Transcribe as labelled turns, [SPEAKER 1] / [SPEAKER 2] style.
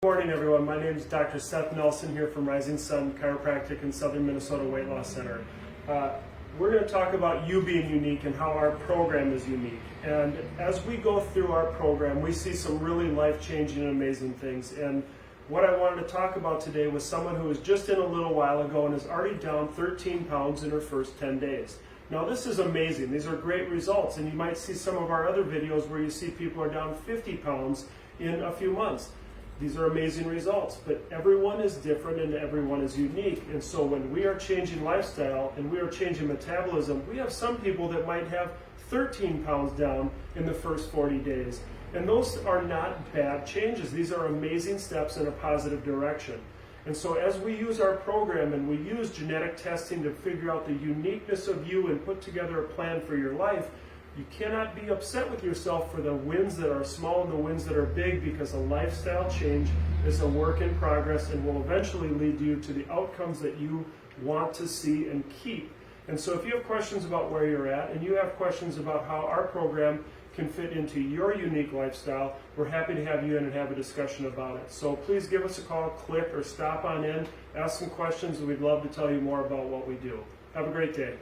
[SPEAKER 1] Good morning, everyone. My name is Dr. Seth Nelson here from Rising Sun Chiropractic in Southern Minnesota Weight Loss Center. We're going to talk about you being unique and how our program is unique. And as we go through our program, we see some really life-changing and amazing things. And what I wanted to talk about today was someone who was just in a little while ago and is already down 13 pounds in her first 10 days. Now this is amazing. These are great results, and you might see some of our other videos where you see people are down 50 pounds in a few months. These are amazing results, but everyone is different and everyone is unique. And so when we are changing lifestyle and we are changing metabolism, we have some people that might have 13 pounds down in the first 40 days. And those are not bad changes. These are amazing steps in a positive direction. And so as we use our program and we use genetic testing to figure out the uniqueness of you and put together a plan for your life, you cannot be upset with yourself for the wins that are small and the wins that are big, because a lifestyle change is a work in progress and will eventually lead you to the outcomes that you want to see and keep. And so if you have questions about where you're at and you have questions about how our program can fit into your unique lifestyle, we're happy to have you in and have a discussion about it. So please give us a call, click, or stop on in, ask some questions, and we'd love to tell you more about what we do. Have a great day.